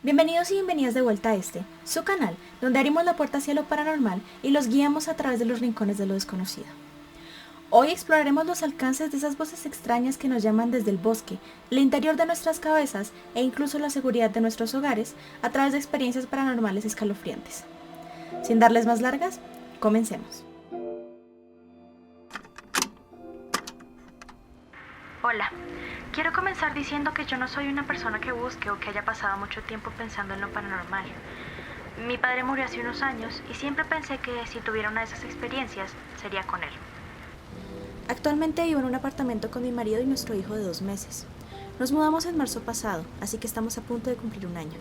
Bienvenidos y bienvenidas de vuelta a su canal, donde abrimos la puerta hacia lo paranormal y los guiamos a través de los rincones de lo desconocido. Hoy exploraremos los alcances de esas voces extrañas que nos llaman desde el bosque, el interior de nuestras cabezas e incluso la seguridad de nuestros hogares a través de experiencias paranormales escalofriantes. Sin darles más largas, comencemos. Hola, quiero comenzar diciendo que yo no soy una persona que busque o que haya pasado mucho tiempo pensando en lo paranormal. Mi padre murió hace unos años y siempre pensé que si tuviera una de esas experiencias, sería con él. Actualmente vivo en un apartamento con mi marido y nuestro hijo de 2 meses. Nos mudamos en marzo pasado, así que estamos a punto de cumplir un año.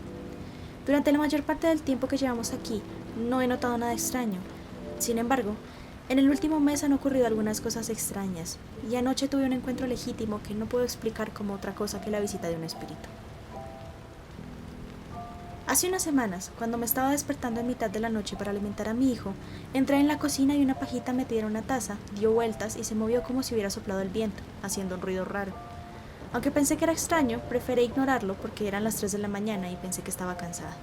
Durante la mayor parte del tiempo que llevamos aquí, no he notado nada extraño. Sin embargo, en el último mes han ocurrido algunas cosas extrañas, y anoche tuve un encuentro legítimo que no puedo explicar como otra cosa que la visita de un espíritu. Hace unas semanas, cuando me estaba despertando en mitad de la noche para alimentar a mi hijo, entré en la cocina y una pajita metida en una taza dio vueltas y se movió como si hubiera soplado el viento, haciendo un ruido raro. Aunque pensé que era extraño, preferí ignorarlo porque eran las 3 de la mañana y pensé que estaba cansada.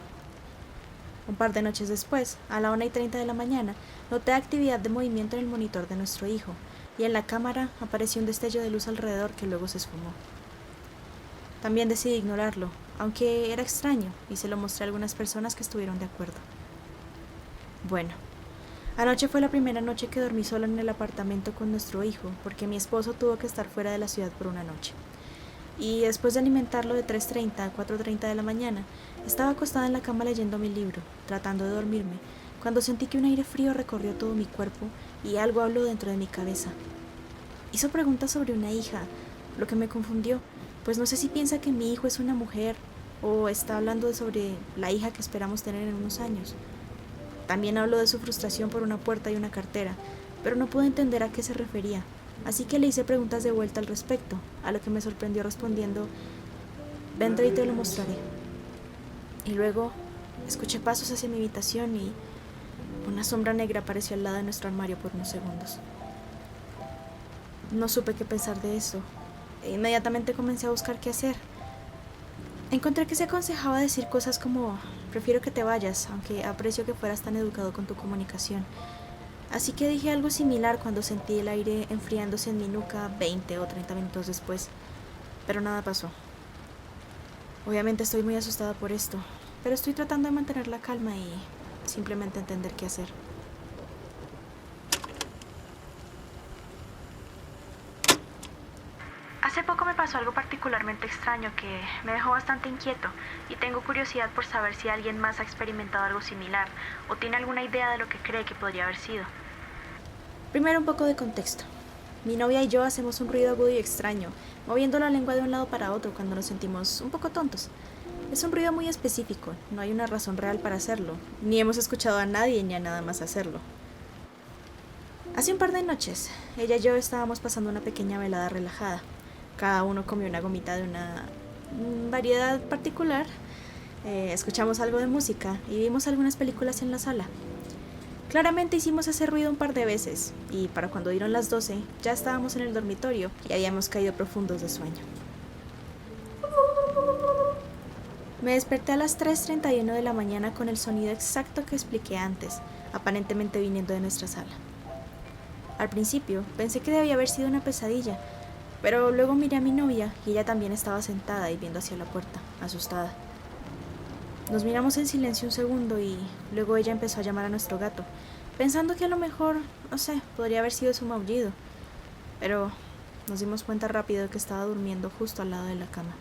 Un par de noches después, a la 1:30 de la mañana, noté actividad de movimiento en el monitor de nuestro hijo, y en la cámara apareció un destello de luz alrededor que luego se esfumó. También decidí ignorarlo, aunque era extraño, y se lo mostré a algunas personas que estuvieron de acuerdo. Bueno, anoche fue la primera noche que dormí sola en el apartamento con nuestro hijo, porque mi esposo tuvo que estar fuera de la ciudad por una noche. Y después de alimentarlo de 3:30 a 4:30 de la mañana, estaba acostada en la cama leyendo mi libro, tratando de dormirme, cuando sentí que un aire frío recorrió todo mi cuerpo y algo habló dentro de mi cabeza. Hizo preguntas sobre una hija, lo que me confundió, pues no sé si piensa que mi hijo es una mujer o está hablando sobre la hija que esperamos tener en unos años. También habló de su frustración por una puerta y una cartera, pero no pude entender a qué se refería. Así que le hice preguntas de vuelta al respecto, a lo que me sorprendió respondiendo: vendré y te lo mostraré. Y luego escuché pasos hacia mi habitación y una sombra negra apareció al lado de nuestro armario por unos segundos. No supe qué pensar de eso. Inmediatamente comencé a buscar qué hacer. Encontré que se aconsejaba decir cosas como: prefiero que te vayas, aunque aprecio que fueras tan educado con tu comunicación. Así que dije algo similar cuando sentí el aire enfriándose en mi nuca 20 o 30 minutos después, pero nada pasó. Obviamente estoy muy asustada por esto, pero estoy tratando de mantener la calma y simplemente entender qué hacer. Hace poco me pasó algo particularmente extraño que me dejó bastante inquieto y tengo curiosidad por saber si alguien más ha experimentado algo similar o tiene alguna idea de lo que cree que podría haber sido. Primero, un poco de contexto. Mi novia y yo hacemos un ruido agudo y extraño, moviendo la lengua de un lado para otro cuando nos sentimos un poco tontos. Es un ruido muy específico, no hay una razón real para hacerlo, ni hemos escuchado a nadie ni a nada más hacerlo. Hace un par de noches, ella y yo estábamos pasando una pequeña velada relajada. Cada uno comió una gomita de una variedad particular, escuchamos algo de música y vimos algunas películas en la sala. Claramente hicimos ese ruido un par de veces, y para cuando dieron las 12 ya estábamos en el dormitorio y habíamos caído profundos de sueño. Me desperté a las 3:31 de la mañana con el sonido exacto que expliqué antes, aparentemente viniendo de nuestra sala. Al principio pensé que debía haber sido una pesadilla, pero luego miré a mi novia y ella también estaba sentada y viendo hacia la puerta, asustada. Nos miramos en silencio un segundo y luego ella empezó a llamar a nuestro gato, pensando que a lo mejor, no sé, podría haber sido su maullido, pero nos dimos cuenta rápido de que estaba durmiendo justo al lado de la cama.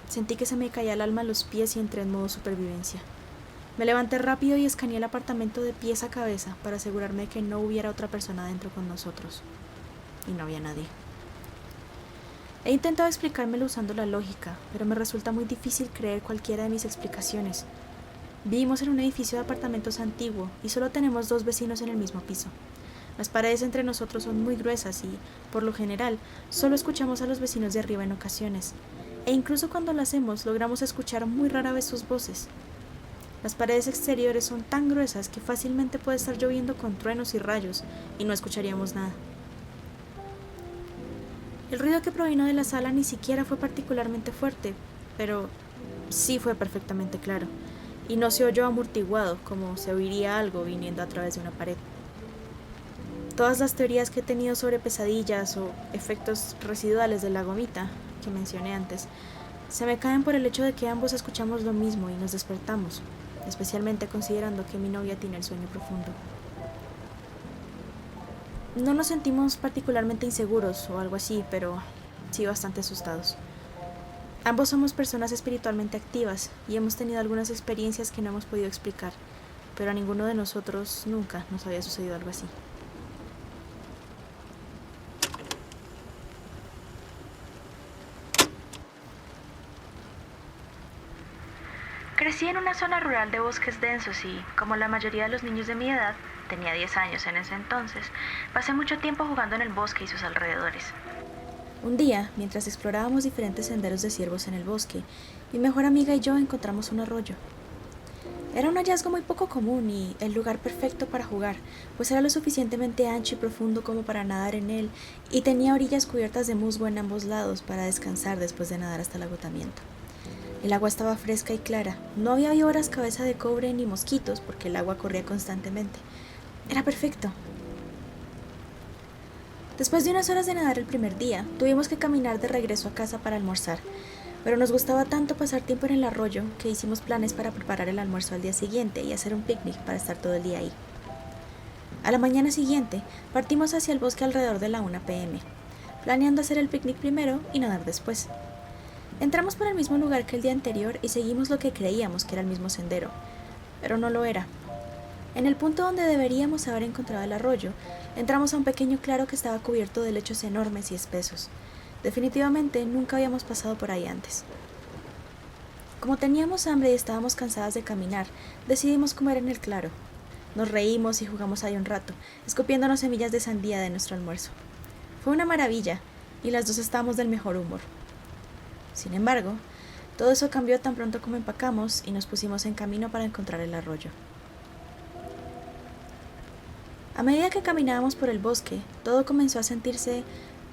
Sentí que se me caía el alma a los pies y entré en modo supervivencia. Me levanté rápido y escaneé el apartamento de pies a cabeza para asegurarme de que no hubiera otra persona dentro con nosotros. Y no había nadie. He intentado explicármelo usando la lógica, pero me resulta muy difícil creer cualquiera de mis explicaciones. Vivimos en un edificio de apartamentos antiguo y solo tenemos 2 vecinos en el mismo piso. Las paredes entre nosotros son muy gruesas y, por lo general, solo escuchamos a los vecinos de arriba en ocasiones. E incluso cuando lo hacemos, logramos escuchar muy rara vez sus voces. Las paredes exteriores son tan gruesas que fácilmente puede estar lloviendo con truenos y rayos y no escucharíamos nada. El ruido que provino de la sala ni siquiera fue particularmente fuerte, pero Sí fue perfectamente claro, y no se oyó amortiguado como se oiría algo viniendo a través de una pared. Todas las teorías que he tenido sobre pesadillas o efectos residuales de la gomita que mencioné antes se me caen por el hecho de que ambos escuchamos lo mismo y nos despertamos, especialmente considerando que mi novia tiene el sueño profundo. No nos sentimos particularmente inseguros o algo así, pero sí bastante asustados. Ambos somos personas espiritualmente activas y hemos tenido algunas experiencias que no hemos podido explicar, pero a ninguno de nosotros nunca nos había sucedido algo así. Crecí en una zona rural de bosques densos y, como la mayoría de los niños de mi edad, tenía 10 años en ese entonces, pasé mucho tiempo jugando en el bosque y sus alrededores. Un día, mientras explorábamos diferentes senderos de ciervos en el bosque, mi mejor amiga y yo encontramos un arroyo. Era un hallazgo muy poco común y el lugar perfecto para jugar, pues era lo suficientemente ancho y profundo como para nadar en él y tenía orillas cubiertas de musgo en ambos lados para descansar después de nadar hasta el agotamiento. El agua estaba fresca y clara, no había víboras cabeza de cobre ni mosquitos porque el agua corría constantemente. Era perfecto. Después de unas horas de nadar el primer día, tuvimos que caminar de regreso a casa para almorzar, pero nos gustaba tanto pasar tiempo en el arroyo que hicimos planes para preparar el almuerzo al día siguiente y hacer un picnic para estar todo el día ahí. A la mañana siguiente, partimos hacia el bosque alrededor de la 1 p.m., planeando hacer el picnic primero y nadar después. Entramos por el mismo lugar que el día anterior y seguimos lo que creíamos que era el mismo sendero, pero no lo era. En el punto donde deberíamos haber encontrado el arroyo, entramos a un pequeño claro que estaba cubierto de lechos enormes y espesos. Definitivamente nunca habíamos pasado por ahí antes. Como teníamos hambre y estábamos cansadas de caminar, decidimos comer en el claro. Nos reímos y jugamos ahí un rato, escupiéndonos semillas de sandía de nuestro almuerzo. Fue una maravilla, y las dos estábamos del mejor humor. Sin embargo, todo eso cambió tan pronto como empacamos y nos pusimos en camino para encontrar el arroyo. A medida que caminábamos por el bosque, todo comenzó a sentirse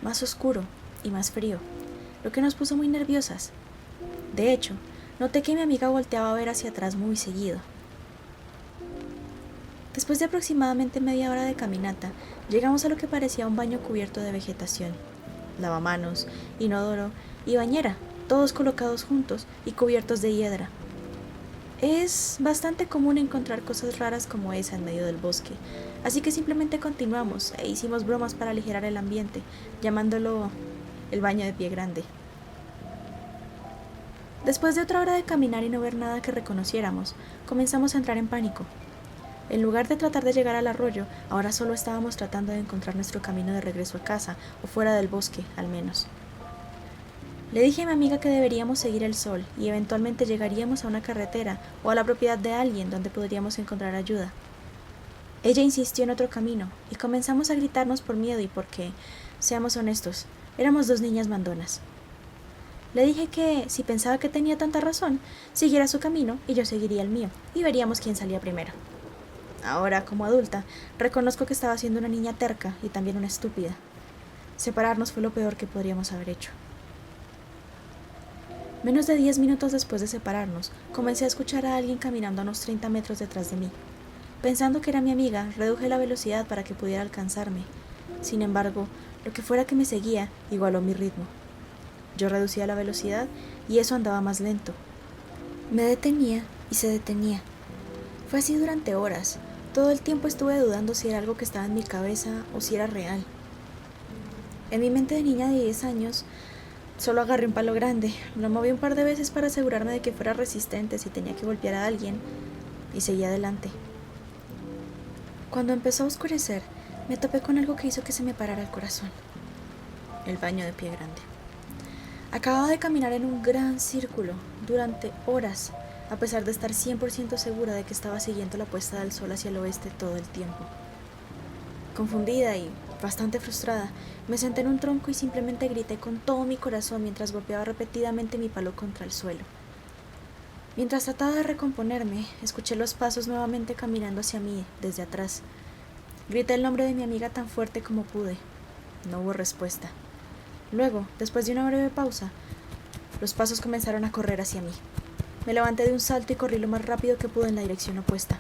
más oscuro y más frío, lo que nos puso muy nerviosas. De hecho, noté que mi amiga volteaba a ver hacia atrás muy seguido. Después de aproximadamente media hora de caminata, llegamos a lo que parecía un baño cubierto de vegetación. Lavamanos, inodoro y bañera, todos colocados juntos y cubiertos de hiedra. Es bastante común encontrar cosas raras como esa en medio del bosque, así que simplemente continuamos e hicimos bromas para aligerar el ambiente, llamándolo el baño de pie grande. Después de otra hora de caminar y no ver nada que reconociéramos, comenzamos a entrar en pánico. En lugar de tratar de llegar al arroyo, ahora solo estábamos tratando de encontrar nuestro camino de regreso a casa, o fuera del bosque, al menos. Le dije a mi amiga que deberíamos seguir el sol y eventualmente llegaríamos a una carretera o a la propiedad de alguien donde podríamos encontrar ayuda. Ella insistió en otro camino y comenzamos a gritarnos por miedo y porque, seamos honestos, éramos dos niñas mandonas. Le dije que, si pensaba que tenía tanta razón, siguiera su camino y yo seguiría el mío, y veríamos quién salía primero. Ahora, como adulta, reconozco que estaba siendo una niña terca y también una estúpida. Separarnos fue lo peor que podríamos haber hecho. Menos de 10 minutos después de separarnos, comencé a escuchar a alguien caminando a unos 30 metros detrás de mí. Pensando que era mi amiga, reduje la velocidad para que pudiera alcanzarme. Sin embargo, lo que fuera que me seguía igualó mi ritmo. Yo reducía la velocidad y eso andaba más lento. Me detenía y se detenía. Fue así durante horas. Todo el tiempo estuve dudando si era algo que estaba en mi cabeza o si era real. En mi mente de niña de 10 años, solo agarré un palo grande, lo moví un par de veces para asegurarme de que fuera resistente si tenía que golpear a alguien, y seguí adelante. Cuando empezó a oscurecer, me topé con algo que hizo que se me parara el corazón. El baño de pie grande. Acababa de caminar en un gran círculo durante horas, a pesar de estar 100% segura de que estaba siguiendo la puesta del sol hacia el oeste todo el tiempo. Confundida y bastante frustrada, me senté en un tronco y simplemente grité con todo mi corazón mientras golpeaba repetidamente mi palo contra el suelo. Mientras trataba de recomponerme, escuché los pasos nuevamente caminando hacia mí desde atrás. Grité el nombre de mi amiga tan fuerte como pude. No hubo respuesta. Luego, después de una breve pausa, los pasos comenzaron a correr hacia mí. Me levanté de un salto y corrí lo más rápido que pude en la dirección opuesta.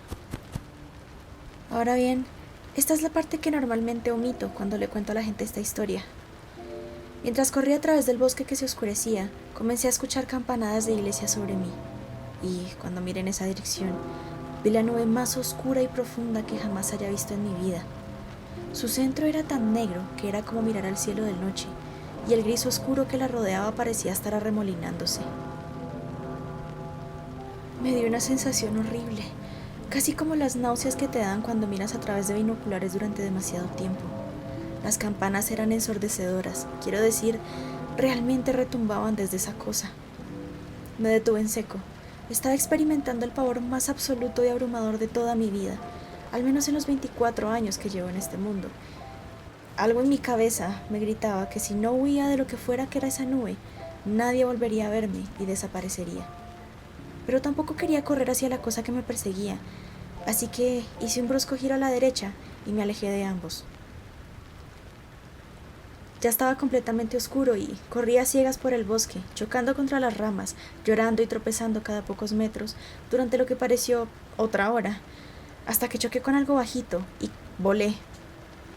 Ahora bien, esta es la parte que normalmente omito cuando le cuento a la gente esta historia. Mientras corría a través del bosque que se oscurecía, comencé a escuchar campanadas de iglesia sobre mí. Y cuando miré en esa dirección, vi la nube más oscura y profunda que jamás haya visto en mi vida. Su centro era tan negro que era como mirar al cielo de noche, y el gris oscuro que la rodeaba parecía estar arremolinándose. Me dio una sensación horrible, casi como las náuseas que te dan cuando miras a través de binoculares durante demasiado tiempo. Las campanas eran ensordecedoras, quiero decir, realmente retumbaban desde esa cosa. Me detuve en seco. Estaba experimentando el pavor más absoluto y abrumador de toda mi vida, al menos en los 24 años que llevo en este mundo. Algo en mi cabeza me gritaba que si no huía de lo que fuera que era esa nube, nadie volvería a verme y desaparecería. Pero tampoco quería correr hacia la cosa que me perseguía, así que hice un brusco giro a la derecha y me alejé de ambos. Ya estaba completamente oscuro y corría a ciegas por el bosque, chocando contra las ramas, llorando y tropezando cada pocos metros, durante lo que pareció otra hora, hasta que choqué con algo bajito y volé,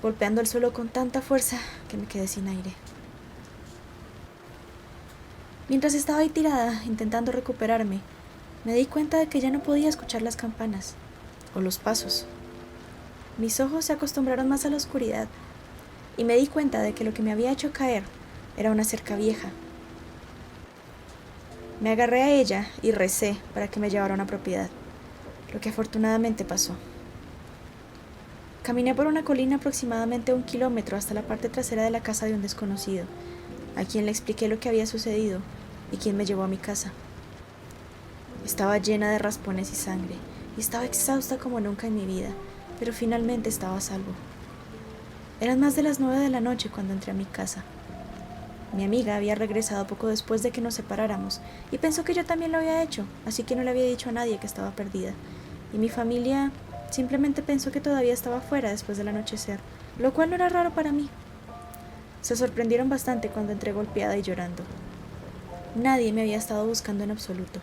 golpeando el suelo con tanta fuerza que me quedé sin aire. Mientras estaba ahí tirada, intentando recuperarme, me di cuenta de que ya no podía escuchar las campanas o los pasos. Mis ojos se acostumbraron más a la oscuridad y me di cuenta de que lo que me había hecho caer era una cerca vieja. Me agarré a ella y recé para que me llevara a una propiedad, lo que afortunadamente pasó. Caminé por una colina aproximadamente 1 kilómetro hasta la parte trasera de la casa de un desconocido, a quien le expliqué lo que había sucedido y quien me llevó a mi casa. Estaba llena de raspones y sangre, y estaba exhausta como nunca en mi vida, pero finalmente estaba a salvo. Eran más de las 9 de la noche cuando entré a mi casa. Mi amiga había regresado poco después de que nos separáramos, y pensó que yo también lo había hecho, así que no le había dicho a nadie que estaba perdida. Y mi familia simplemente pensó que todavía estaba fuera después del anochecer, lo cual no era raro para mí. Se sorprendieron bastante cuando entré golpeada y llorando. Nadie me había estado buscando en absoluto.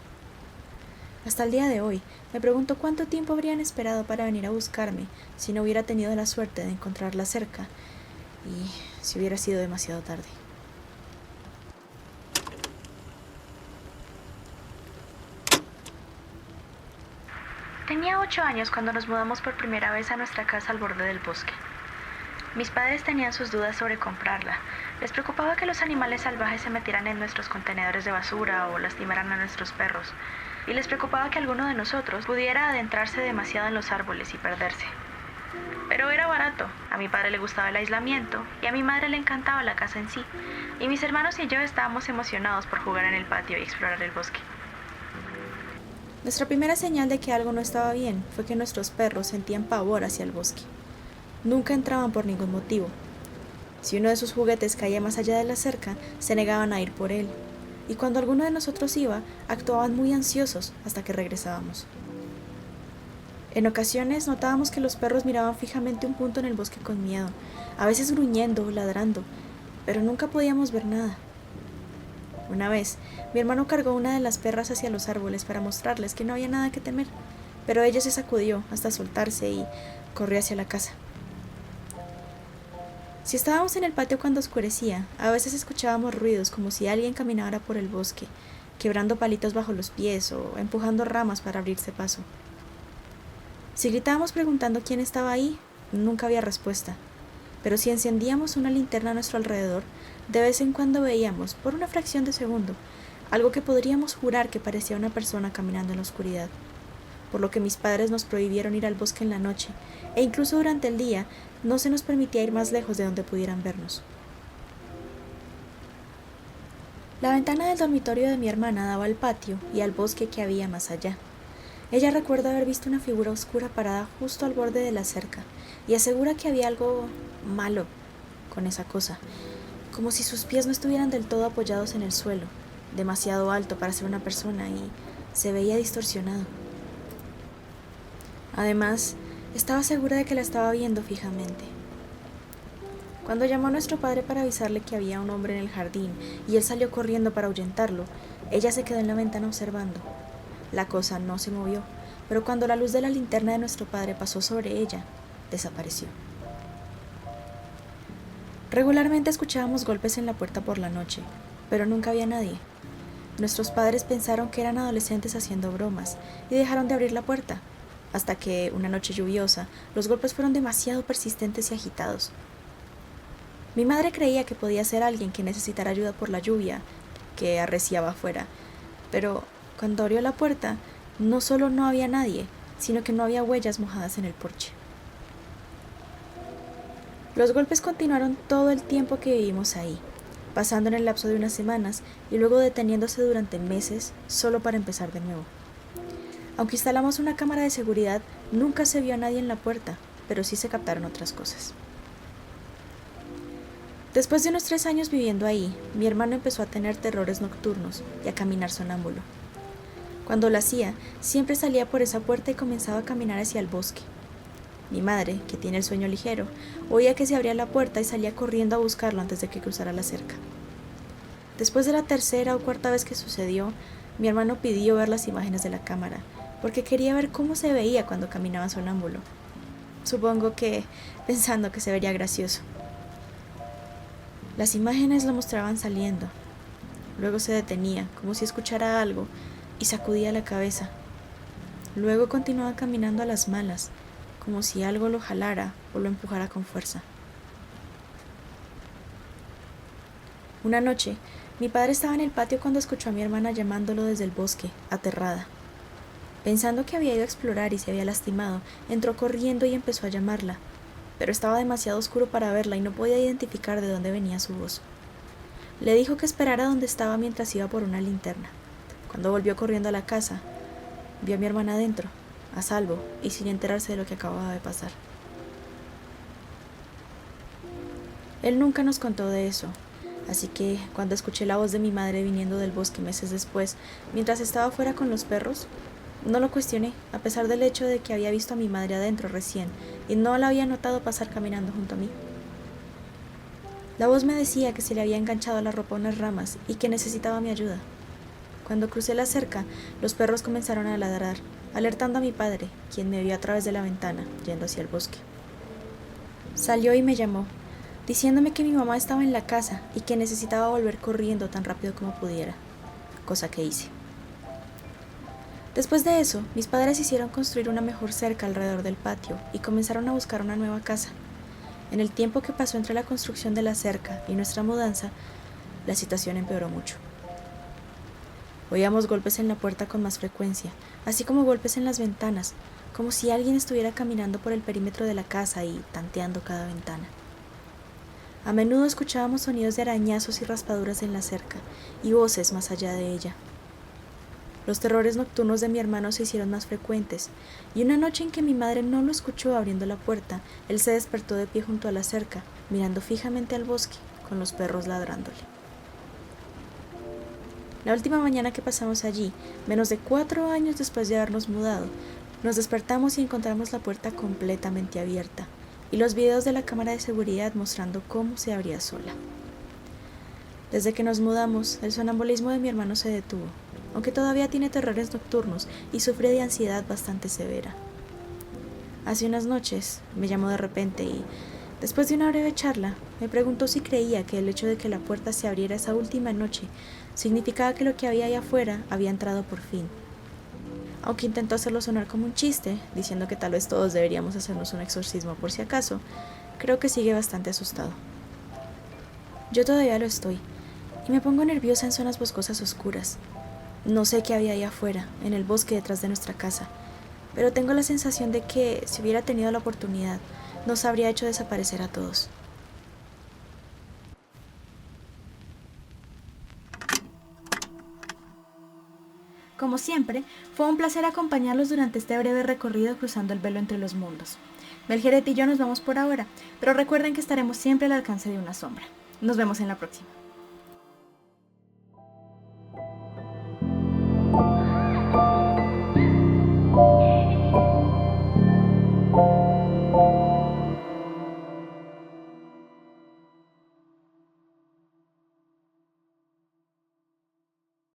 Hasta el día de hoy, me pregunto cuánto tiempo habrían esperado para venir a buscarme si no hubiera tenido la suerte de encontrarla cerca y si hubiera sido demasiado tarde. Tenía 8 años cuando nos mudamos por primera vez a nuestra casa al borde del bosque. Mis padres tenían sus dudas sobre comprarla. Les preocupaba que los animales salvajes se metieran en nuestros contenedores de basura o lastimaran a nuestros perros. Y les preocupaba que alguno de nosotros pudiera adentrarse demasiado en los árboles y perderse. Pero era barato, a mi padre le gustaba el aislamiento y a mi madre le encantaba la casa en sí, y mis hermanos y yo estábamos emocionados por jugar en el patio y explorar el bosque. Nuestra primera señal de que algo no estaba bien fue que nuestros perros sentían pavor hacia el bosque. Nunca entraban por ningún motivo. Si uno de sus juguetes caía más allá de la cerca, se negaban a ir por él. Y cuando alguno de nosotros iba, actuaban muy ansiosos hasta que regresábamos. En ocasiones notábamos que los perros miraban fijamente un punto en el bosque con miedo, a veces gruñendo o ladrando, pero nunca podíamos ver nada. Una vez, mi hermano cargó una de las perras hacia los árboles para mostrarles que no había nada que temer, pero ella se sacudió hasta soltarse y corrió hacia la casa. Si estábamos en el patio cuando oscurecía, a veces escuchábamos ruidos como si alguien caminara por el bosque, quebrando palitos bajo los pies o empujando ramas para abrirse paso. Si gritábamos preguntando quién estaba ahí, nunca había respuesta, pero si encendíamos una linterna a nuestro alrededor, de vez en cuando veíamos, por una fracción de segundo, algo que podríamos jurar que parecía una persona caminando en la oscuridad, por lo que mis padres nos prohibieron ir al bosque en la noche, e incluso durante el día no se nos permitía ir más lejos de donde pudieran vernos. La ventana del dormitorio de mi hermana daba al patio y al bosque que había más allá. Ella recuerda haber visto una figura oscura parada justo al borde de la cerca, y asegura que había algo malo con esa cosa, como si sus pies no estuvieran del todo apoyados en el suelo, demasiado alto para ser una persona, y se veía distorsionado. Además, estaba segura de que la estaba viendo fijamente. Cuando llamó a nuestro padre para avisarle que había un hombre en el jardín y él salió corriendo para ahuyentarlo, ella se quedó en la ventana observando. La cosa no se movió, pero cuando la luz de la linterna de nuestro padre pasó sobre ella, desapareció. Regularmente escuchábamos golpes en la puerta por la noche, pero nunca había nadie. Nuestros padres pensaron que eran adolescentes haciendo bromas y dejaron de abrir la puerta, hasta que, una noche lluviosa, los golpes fueron demasiado persistentes y agitados. Mi madre creía que podía ser alguien que necesitara ayuda por la lluvia que arreciaba afuera, pero cuando abrió la puerta, no solo no había nadie, sino que no había huellas mojadas en el porche. Los golpes continuaron todo el tiempo que vivimos ahí, pasando en el lapso de unas semanas y luego deteniéndose durante meses solo para empezar de nuevo. Aunque instalamos una cámara de seguridad, nunca se vio a nadie en la puerta, pero sí se captaron otras cosas. Después de unos 3 años viviendo ahí, mi hermano empezó a tener terrores nocturnos y a caminar sonámbulo. Cuando lo hacía, siempre salía por esa puerta y comenzaba a caminar hacia el bosque. Mi madre, que tiene el sueño ligero, oía que se abría la puerta y salía corriendo a buscarlo antes de que cruzara la cerca. Después de la 3ª o 4ª vez que sucedió, mi hermano pidió ver las imágenes de la cámara, porque quería ver cómo se veía cuando caminaba sonámbulo. Supongo que pensando que se vería gracioso. Las imágenes lo mostraban saliendo. Luego se detenía, como si escuchara algo, y sacudía la cabeza. Luego continuaba caminando a las malas, como si algo lo jalara o lo empujara con fuerza. Una noche, mi padre estaba en el patio cuando escuchó a mi hermana llamándolo desde el bosque, aterrada. Pensando que había ido a explorar y se había lastimado, entró corriendo y empezó a llamarla, pero estaba demasiado oscuro para verla y no podía identificar de dónde venía su voz. Le dijo que esperara donde estaba mientras iba por una linterna. Cuando volvió corriendo a la casa, vio a mi hermana adentro, a salvo y sin enterarse de lo que acababa de pasar. Él nunca nos contó de eso, así que cuando escuché la voz de mi madre viniendo del bosque meses después, mientras estaba fuera con los perros, no lo cuestioné, a pesar del hecho de que había visto a mi madre adentro recién y no la había notado pasar caminando junto a mí. La voz me decía que se le había enganchado a la ropa unas ramas y que necesitaba mi ayuda. Cuando crucé la cerca, los perros comenzaron a ladrar, alertando a mi padre, quien me vio a través de la ventana, yendo hacia el bosque. Salió y me llamó, diciéndome que mi mamá estaba en la casa y que necesitaba volver corriendo tan rápido como pudiera, cosa que hice. Después de eso, mis padres hicieron construir una mejor cerca alrededor del patio y comenzaron a buscar una nueva casa. En el tiempo que pasó entre la construcción de la cerca y nuestra mudanza, la situación empeoró mucho. Oíamos golpes en la puerta con más frecuencia, así como golpes en las ventanas, como si alguien estuviera caminando por el perímetro de la casa y tanteando cada ventana. A menudo escuchábamos sonidos de arañazos y raspaduras en la cerca y voces más allá de ella. Los terrores nocturnos de mi hermano se hicieron más frecuentes, y una noche en que mi madre no lo escuchó abriendo la puerta, él se despertó de pie junto a la cerca, mirando fijamente al bosque, con los perros ladrándole. La última mañana que pasamos allí, menos de 4 años después de habernos mudado, nos despertamos y encontramos la puerta completamente abierta, y los videos de la cámara de seguridad mostrando cómo se abría sola. Desde que nos mudamos, el sonambulismo de mi hermano se detuvo, aunque todavía tiene terrores nocturnos y sufre de ansiedad bastante severa. Hace unas noches me llamó de repente y, después de una breve charla, me preguntó si creía que el hecho de que la puerta se abriera esa última noche significaba que lo que había allá afuera había entrado por fin. Aunque intentó hacerlo sonar como un chiste, diciendo que tal vez todos deberíamos hacernos un exorcismo por si acaso, creo que sigue bastante asustado. Yo todavía lo estoy, y me pongo nerviosa en zonas boscosas oscuras. No sé qué había ahí afuera, en el bosque detrás de nuestra casa, pero tengo la sensación de que, si hubiera tenido la oportunidad, nos habría hecho desaparecer a todos. Como siempre, fue un placer acompañarlos durante este breve recorrido cruzando el velo entre los mundos. Belgeret y yo nos vamos por ahora, pero recuerden que estaremos siempre al alcance de una sombra. Nos vemos en la próxima.